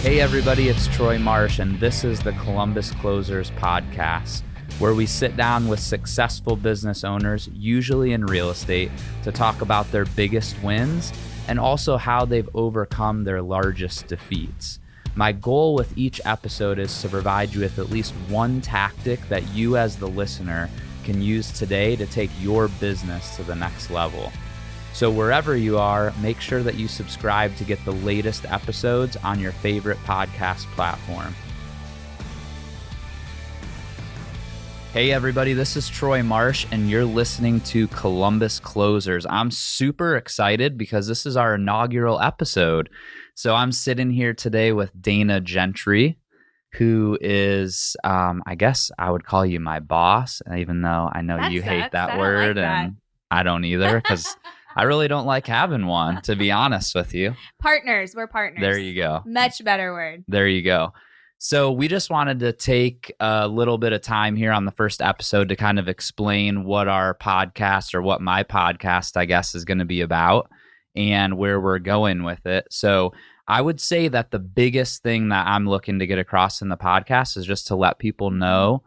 Hey everybody, it's Troy Marsh, and this is the Columbus Closers podcast, where we sit down with successful business owners, usually in real estate, to talk about their biggest wins and also how they've overcome their largest defeats. My goal with each episode is to provide you with at least one tactic that you as the listener can use today to take your business to the next level. So wherever you are, make sure that you subscribe to get the latest episodes on your favorite podcast platform. Hey everybody, this is Troy Marsh, and you're listening to Columbus Closers. I'm super excited because this is our inaugural episode. So I'm sitting here today with Dana Gentry, who is, I guess I would call you my boss, even though I know you hate that word, and I don't either, because I really don't like having one, to be honest with you. Partners. We're partners. There you go. Much better word. There you go. So we just wanted to take a little bit of time here on the first episode to kind of explain what our podcast, or what my podcast, I guess, is going to be about and where we're going with it. So I would say that the biggest thing that I'm looking to get across in the podcast is just to let people know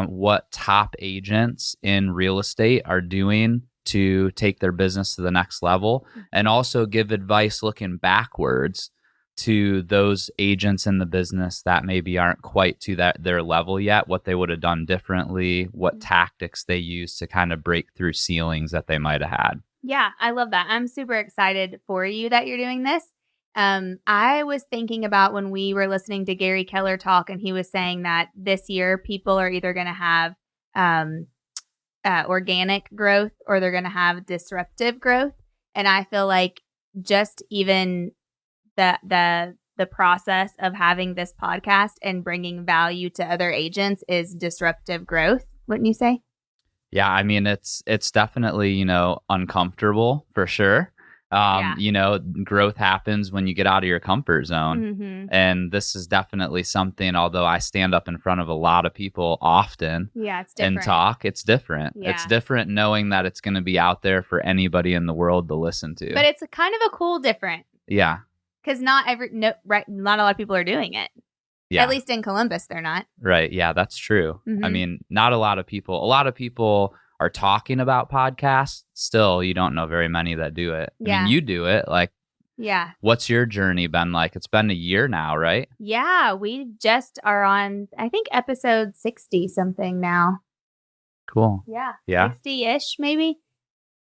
what top agents in real estate are doing to take their business to the next level, and also give advice looking backwards to those agents in the business that maybe aren't quite to their level yet, what they would have done differently, what tactics they use to kind of break through ceilings that they might have had. Yeah, I love that. I'm super excited for you that you're doing this. I was thinking about when we were listening to Gary Keller talk, and he was saying that this year people are either going to have organic growth or they're going to have disruptive growth. And I feel like just even the process of having this podcast and bringing value to other agents is disruptive growth, wouldn't you say? Yeah, I mean, it's definitely, uncomfortable for sure. Growth happens when you get out of your comfort zone. Mm-hmm. And this is definitely something, although I stand up in front of a lot of people often and talk, it's different. Yeah. It's different knowing that it's going to be out there for anybody in the world to listen to. But it's a kind of a cool different. Yeah. Because not a lot of people are doing it. Yeah. At least in Columbus, they're not. Right. Yeah, that's true. Mm-hmm. I mean, not a lot of people are talking about podcasts. Still, you don't know very many that do it. Yeah. I mean, you do it. Yeah. What's your journey been like? It's been a year now, right? Yeah. We just are on, I think, episode 60 something now. Cool. Yeah. Yeah. 60-ish, maybe.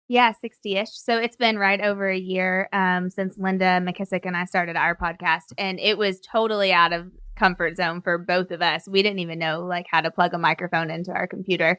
Yeah, 60-ish. So it's been right over a year since Linda McKissick and I started our podcast. And it was totally out of comfort zone for both of us. We didn't even know how to plug a microphone into our computer.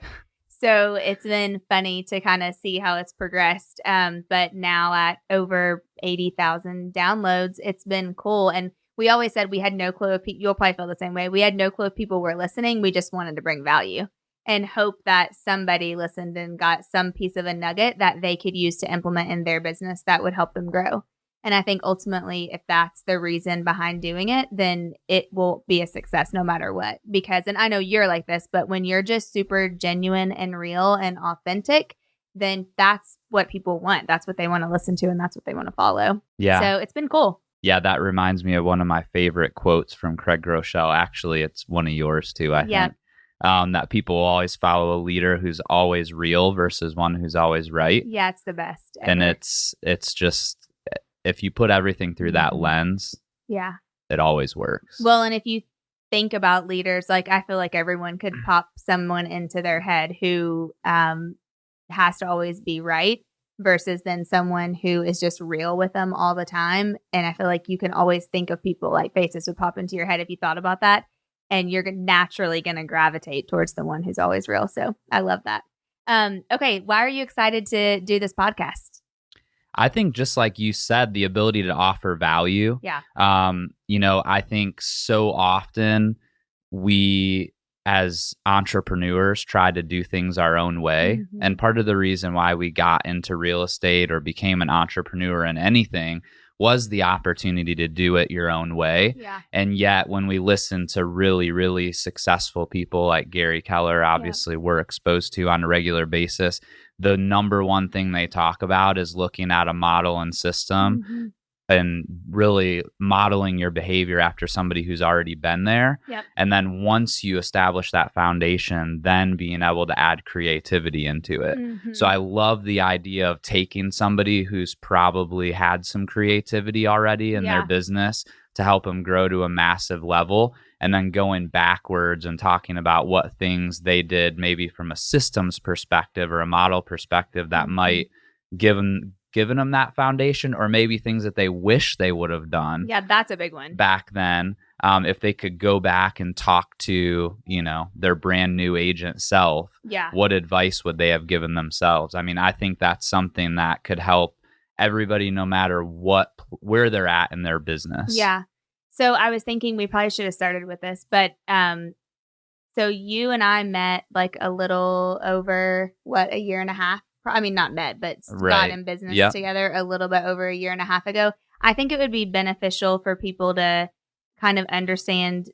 So it's been funny to kind of see how it's progressed. But now at over 80,000 downloads, it's been cool. And we always said we had no clue if you'll probably feel the same way. We had no clue if people were listening. We just wanted to bring value and hope that somebody listened and got some piece of a nugget that they could use to implement in their business that would help them grow. And I think ultimately, if that's the reason behind doing it, then it will be a success no matter what. Because, and I know you're like this, but when you're just super genuine and real and authentic, then that's what people want. That's what they want to listen to, and that's what they want to follow. Yeah. So it's been cool. Yeah, that reminds me of one of my favorite quotes from Craig Groeschel. Actually, it's one of yours too, I think. That people will always follow a leader who's always real versus one who's always right. Yeah, it's the best ever. And it's just, if you put everything through that lens, it always works. Well, and if you think about leaders, I feel like everyone could pop someone into their head who has to always be right versus then someone who is just real with them all the time. And I feel like you can always think of people like faces would pop into your head if you thought about that. And you're naturally going to gravitate towards the one who's always real. So I love that. Okay, why are you excited to do this podcast? I think just like you said, the ability to offer value. Yeah. I think so often we as entrepreneurs try to do things our own way. Mm-hmm. And part of the reason why we got into real estate or became an entrepreneur in anything was the opportunity to do it your own way. Yeah. And yet when we listen to really, really successful people like Gary Keller, obviously we're exposed to on a regular basis, the number one thing they talk about is looking at a model and system and really modeling your behavior after somebody who's already been there. Yep. And then once you establish that foundation, then being able to add creativity into it. Mm-hmm. So I love the idea of taking somebody who's probably had some creativity already in their business to help them grow to a massive level, and then going backwards and talking about what things they did maybe from a systems perspective or a model perspective that might given them that foundation, or maybe things that they wish they would have done. Yeah, that's a big one. Back then, if they could go back and talk to, their brand new agent self, what advice would they have given themselves? I mean, I think that's something that could help everybody no matter where they're at in their business. Yeah. So I was thinking we probably should have started with this, but so you and I met like a little over a year and a half. I mean, not met, but got in business together a little bit over a year and a half ago. I think it would be beneficial for people to kind of understand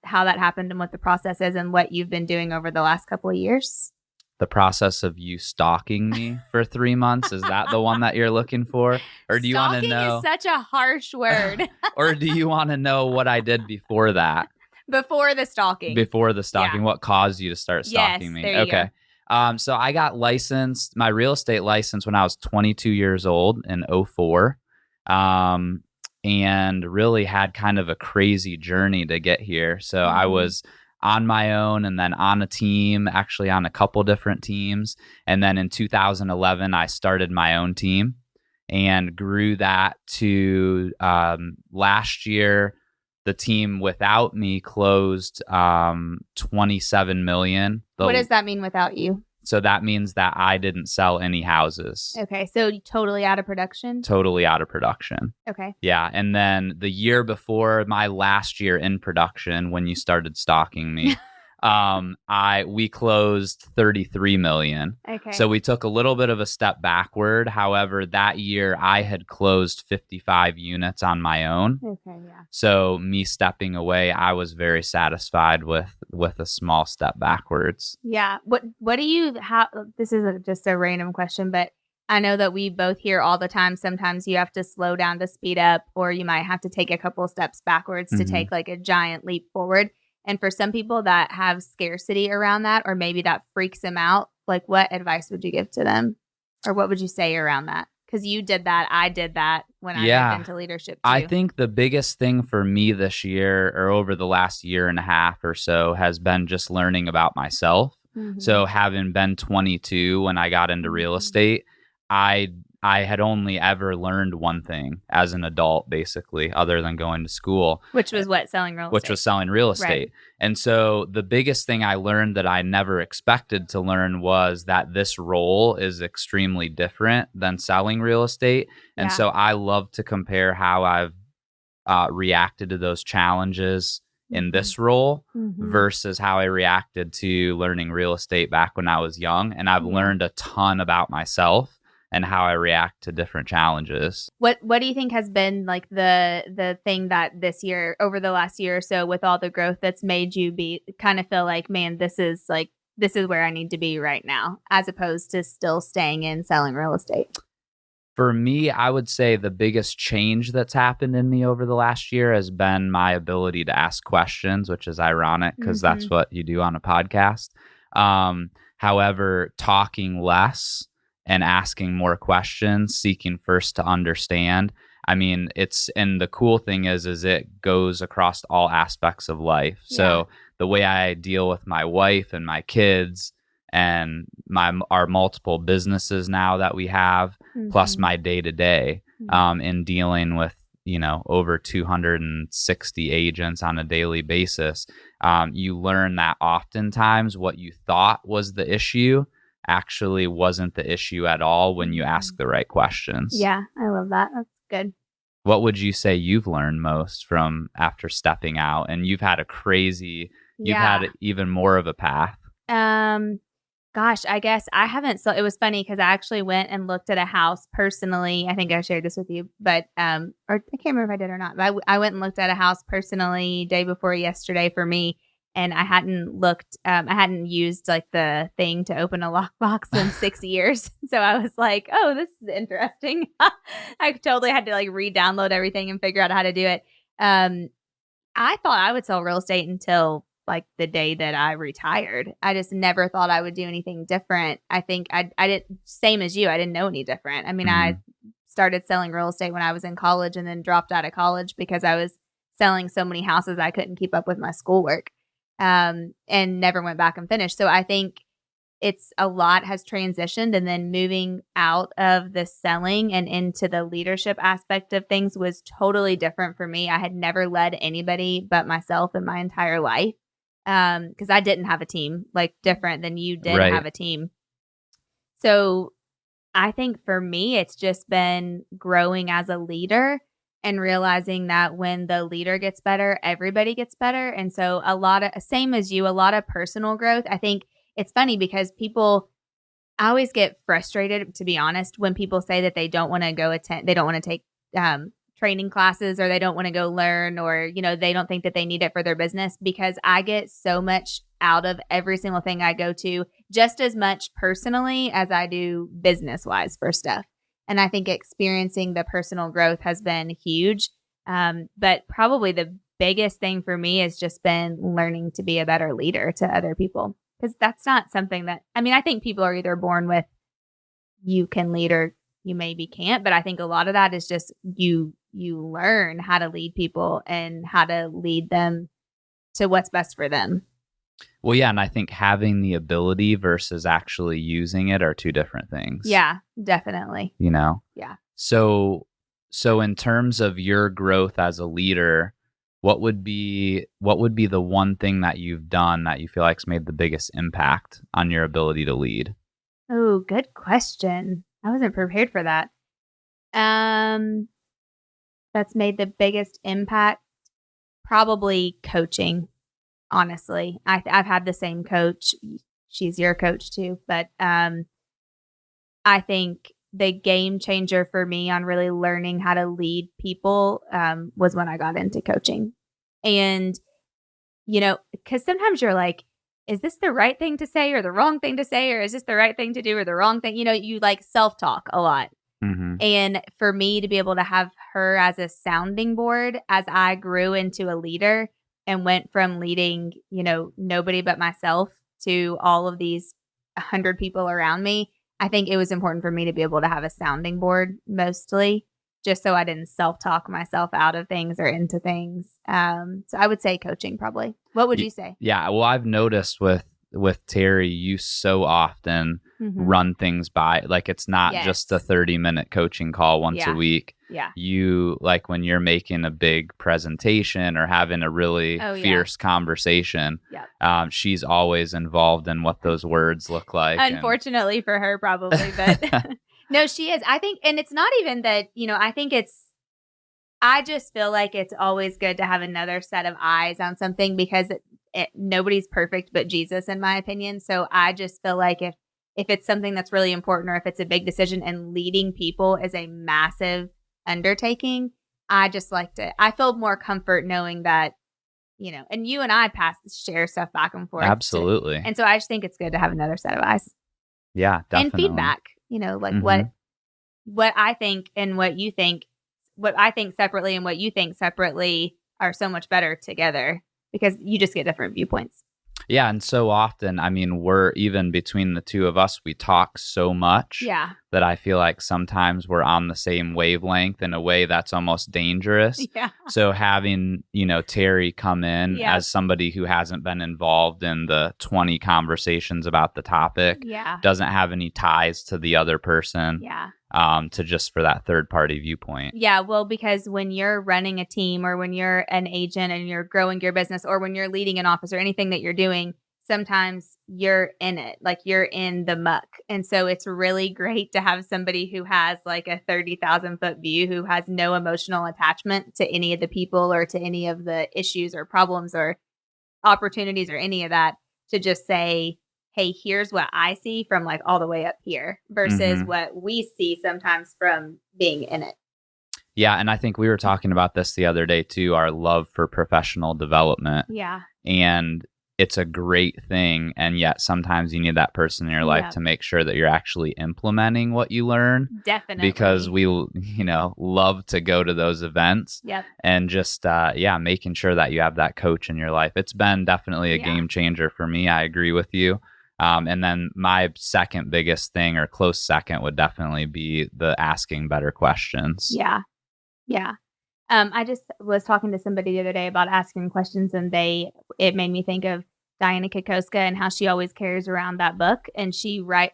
how that happened and what the process is and what you've been doing over the last couple of years. The process of you stalking me for 3 months, is that the one that you're looking for? Or do you want to know? Stalking is such a harsh word. Or do you want to know what I did before that? Before the stalking. What caused you to start stalking me? There you go. So I got licensed, my real estate license, when I was 22 years old in 2004, and really had kind of a crazy journey to get here. So I was on my own and then on a team, actually on a couple different teams. And then in 2011, I started my own team and grew that to last year. The team without me closed $27 million. What does that mean without you? So that means that I didn't sell any houses. Okay, so totally out of production? Totally out of production. Okay. Yeah, and then the year before, my last year in production, when you started stalking me, we closed $33 million. Okay. So we took a little bit of a step backward. However, that year I had closed 55 units on my own. Okay, yeah. So me stepping away, I was very satisfied with a small step backwards. Yeah. What do you have? This is just a random question, but I know that we both hear all the time, sometimes you have to slow down to speed up, or you might have to take a couple steps backwards to take like a giant leap forward. And for some people that have scarcity around that, or maybe that freaks them out, like what advice would you give to them? Or what would you say around that? Because you did that. I did that when I moved into leadership too. I think the biggest thing for me this year, or over the last year and a half or so, has been just learning about myself. So having been 22 when I got into real estate, I had only ever learned one thing as an adult, basically, other than going to school. Which was what? Selling real estate. Which was selling real estate. Right. And so the biggest thing I learned that I never expected to learn was that this role is extremely different than selling real estate. And so I love to compare how I've reacted to those challenges in this role versus how I reacted to learning real estate back when I was young. And I've learned a ton about myself and how I react to different challenges. What do you think has been like the thing that this year, over the last year or so, with all the growth, that's made you kind of feel like, man, this is where I need to be right now, as opposed to still staying in selling real estate? For me, I would say the biggest change that's happened in me over the last year has been my ability to ask questions, which is ironic because that's what you do on a podcast. However, talking less and asking more questions, seeking first to understand. I mean, and the cool thing is it goes across all aspects of life. Yeah. So the way I deal with my wife and my kids and our multiple businesses now that we have, plus my day-to-day in dealing with, over 260 agents on a daily basis, you learn that oftentimes what you thought was the issue actually wasn't the issue at all when you ask the right questions. Yeah, I love that. That's good. What would you say you've learned most from after stepping out? And you've had you've had even more of a path. Gosh, I guess I haven't. So it was funny because I actually went and looked at a house personally. I think I shared this with you, but or I can't remember if I did or not. But I went and looked at a house personally day before yesterday for me. and I hadn't used like the thing to open a lockbox in 6 years. So I was like, oh, this is interesting. I totally had to like re-download everything and figure out how to do it. I thought I would sell real estate until like the day that I retired. I just never thought I would do anything different. I think I did same as you. I didn't know any different. I mean, I started selling real estate when I was in college and then dropped out of college because I was selling so many houses I couldn't keep up with my schoolwork, and never went back and finished. So I think it's a lot has transitioned, and then moving out of the selling and into the leadership aspect of things was totally different for me. I had never led anybody but myself in my entire life, because I didn't have a team, like different than you did have a team. So I think for me, it's just been growing as a leader and realizing that when the leader gets better, everybody gets better. And so same as you, a lot of personal growth. I think it's funny because I always get frustrated, to be honest, when people say that they don't want to they don't want to take training classes, or they don't want to go learn, or, they don't think that they need it for their business, because I get so much out of every single thing I go to, just as much personally as I do business wise for stuff. And I think experiencing the personal growth has been huge. But probably the biggest thing for me has just been learning to be a better leader to other people. Because that's not something that, I think people are either born with you can lead or you maybe can't. But I think a lot of that is just you learn how to lead people and how to lead them to what's best for them. Well, yeah. And I think having the ability versus actually using it are two different things. Yeah, definitely. Yeah. So in terms of your growth as a leader, what would be the one thing that you've done that you feel like's made the biggest impact on your ability to lead? Oh, good question. I wasn't prepared for that. That's made the biggest impact, probably coaching. Honestly, I've had the same coach. She's your coach too, but I think the game changer for me on really learning how to lead people was when I got into coaching. And, because sometimes you're like, is this the right thing to say or the wrong thing to say? Or is this the right thing to do or the wrong thing? You like self-talk a lot. Mm-hmm. And for me to be able to have her as a sounding board as I grew into a leader and went from leading, nobody but myself to all of these 100 people around me, I think it was important for me to be able to have a sounding board mostly, just so I didn't self-talk myself out of things or into things. So I would say coaching probably. What would you say? Yeah, well, I've noticed with Terry, you so often run things by. Like, it's not just a 30-minute coaching call once a week. Yeah. You, like, when you're making a big presentation or having a really fierce conversation, she's always involved in what those words look like. Unfortunately for her, probably, but no, she is. I think, and it's not even that, I just feel like it's always good to have another set of eyes on something, because nobody's perfect but Jesus, in my opinion. So I just feel like if it's something that's really important, or if it's a big decision, and leading people is a massive undertaking, I feel more comfort knowing that, and you and I share stuff back and forth. Absolutely. And so I just think it's good to have another set of eyes. Yeah, definitely. And feedback, what I think and what you think, what I think separately and what you think separately are so much better together, because you just get different viewpoints. Yeah. And so often, we're even between the two of us, we talk so much that I feel like sometimes we're on the same wavelength in a way that's almost dangerous. Yeah. So having, Terry come in as somebody who hasn't been involved in the 20 conversations about the topic, doesn't have any ties to the other person. Yeah. To just for that third party viewpoint. Yeah, well, because when you're running a team, or when you're an agent and you're growing your business, or when you're leading an office or anything that you're doing, sometimes you're in it, like you're in the muck. And so it's really great to have somebody who has like a 30,000 foot view, who has no emotional attachment to any of the people or to any of the issues or problems or opportunities or any of that, to just say, hey, here's what I see from like all the way up here, versus what we see sometimes from being in it. Yeah. And I think we were talking about this the other day too, our love for professional development. Yeah. And it's a great thing, and yet sometimes you need that person in your life Yep. to make sure that you're actually implementing what you learn, Definitely. because we love to go to those events. Yep. And just making sure that you have that coach in your life. It's been definitely a game changer for me. I agree with you. And then my second biggest thing, or close second, would definitely be the asking better questions. Yeah. I just was talking to somebody the other day about asking questions, and it made me think of Diana Kokoska and how she always carries around that book, and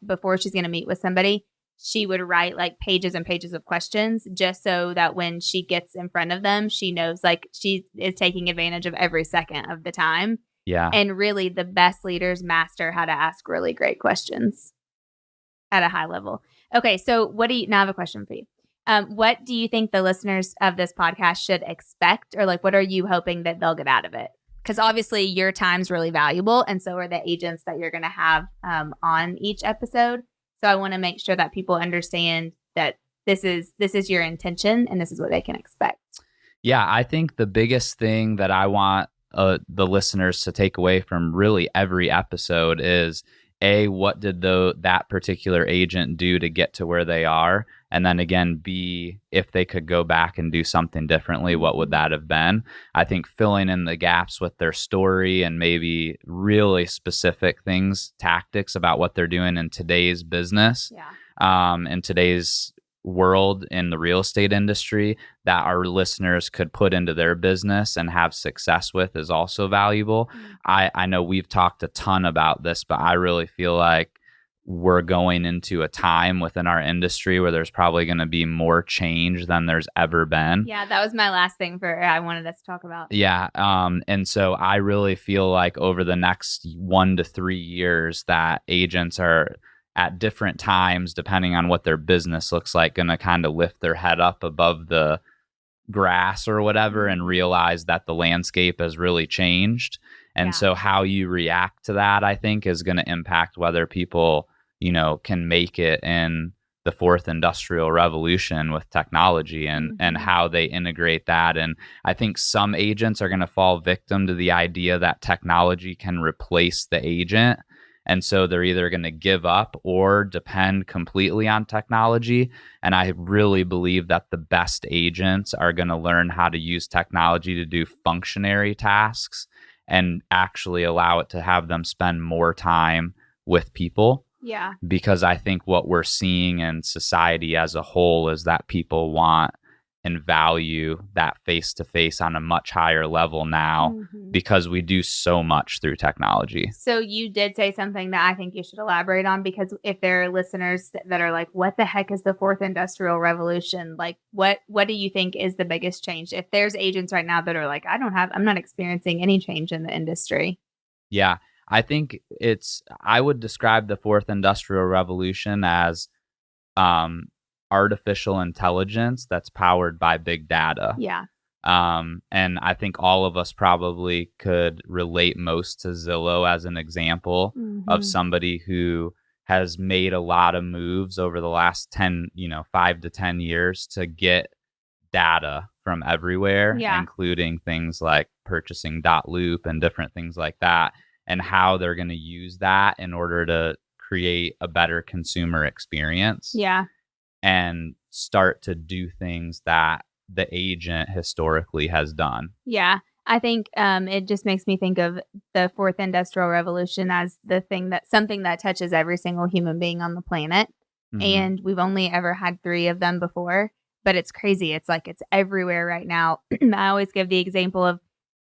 before she's going to meet with somebody, she would write like pages and pages of questions, just so that when she gets in front of them, she knows like she is taking advantage of every second of the time. Yeah. And really, the best leaders master how to ask really great questions at a high level. Okay, so now I have a question for you. What do you think the listeners of this podcast should expect, or like, what are you hoping that they'll get out of it? Because obviously your time's really valuable, and so are the agents that you're going to have on each episode. So I want to make sure that people understand that this is your intention, and this is what they can expect. Yeah, I think the biggest thing that I want the listeners to take away from really every episode is, A, what did that particular agent do to get to where they are? And then again, B, if they could go back and do something differently, what would that have been? I think filling in the gaps with their story and maybe really specific things, tactics about what they're doing in today's business, in today's world in the real estate industry, that our listeners could put into their business and have success with, is also valuable. I know we've talked a ton about this, but I really feel like we're going into a time within our industry where there's probably going to be more change than there's ever been. Yeah, that was my last thing I wanted us to talk about. Yeah. And so I really feel like over the next 1 to 3 years that agents are at different times, depending on what their business looks like, going to kind of lift their head up above the grass or whatever and realize that the landscape has really changed. And so how you react to that, I think, is going to impact whether people, can make it in the fourth industrial revolution with technology and how they integrate that. And I think some agents are going to fall victim to the idea that technology can replace the agent. And so they're either going to give up or depend completely on technology. And I really believe that the best agents are going to learn how to use technology to do functionary tasks and actually allow it to have them spend more time with people. Yeah. Because I think what we're seeing in society as a whole is that people want and value that face-to-face on a much higher level now, because we do so much through technology. So you did say something that I think you should elaborate on, because if there are listeners that are like, what the heck is the fourth industrial revolution? Like, what do you think is the biggest change? If there's agents right now that are like, I'm not experiencing any change in the industry. Yeah, I think I would describe the fourth industrial revolution as artificial intelligence that's powered by big data. Yeah. And I think all of us probably could relate most to Zillow as an example of somebody who has made a lot of moves over the last 5 to 10 years to get data from everywhere, including things like purchasing .loop and different things like that, and how they're going to use that in order to create a better consumer experience. Yeah. And start to do things that the agent historically has done. Yeah. I think it just makes me think of the fourth industrial revolution as something that touches every single human being on the planet. And we've only ever had 3 of them before, but it's crazy. It's like it's everywhere right now. I always give the example of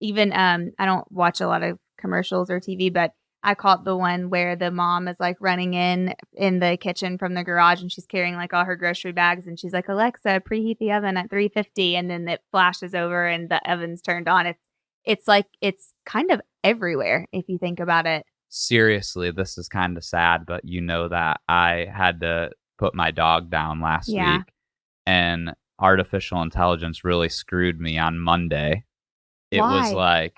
even I don't watch a lot of commercials or TV, but I caught the one where the mom is like running in the kitchen from the garage, and she's carrying like all her grocery bags, and she's like, Alexa, preheat the oven at 350, and then it flashes over and the oven's turned on. It's like it's kind of everywhere if you think about it. Seriously, this is kind of sad, but that I had to put my dog down last week, and artificial intelligence really screwed me on Monday. It was like,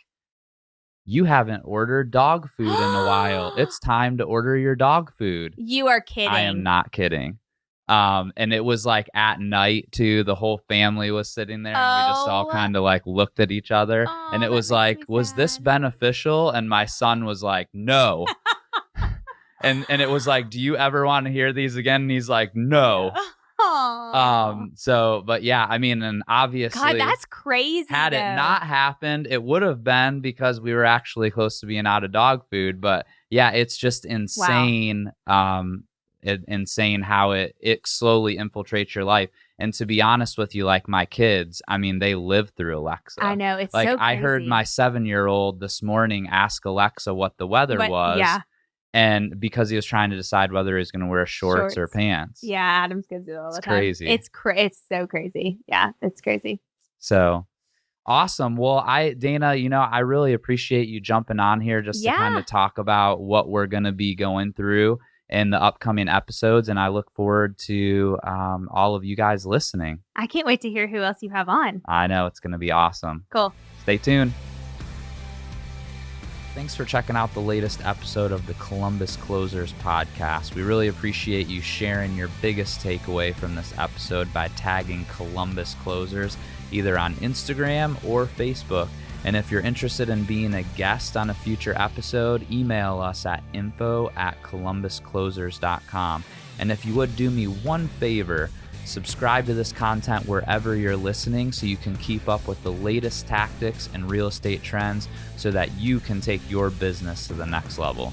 you haven't ordered dog food in a while. It's time to order your dog food. You are kidding. I am not kidding. And it was like at night too. The whole family was sitting there, and we just all kind of like looked at each other, and it was like, was this beneficial? And my son was like, no. and it was like, do you ever want to hear these again? And he's like, no. So, but yeah, I mean, and obviously, God, that's crazy. Had it not happened, it would have been because we were actually close to being out of dog food. But yeah, it's just insane. Wow. Insane how it slowly infiltrates your life. And to be honest with you, like my kids, I mean, they live through Alexa. I know, it's like so crazy. I heard my 7-year-old this morning ask Alexa what the weather was. Yeah. And because he was trying to decide whether he's going to wear shorts or pants. Yeah, Adam's kids do it all the time. Crazy. It's so crazy. Yeah, it's crazy. So awesome. Well, Dana, I really appreciate you jumping on here just to kind of talk about what we're going to be going through in the upcoming episodes. And I look forward to all of you guys listening. I can't wait to hear who else you have on. I know, it's going to be awesome. Cool. Stay tuned. Thanks for checking out the latest episode of the Columbus Closers podcast. We really appreciate you sharing your biggest takeaway from this episode by tagging Columbus Closers either on Instagram or Facebook. And if you're interested in being a guest on a future episode, email us at info@columbusclosers.com. And if you would do me one favor, subscribe to this content wherever you're listening so you can keep up with the latest tactics and real estate trends so that you can take your business to the next level.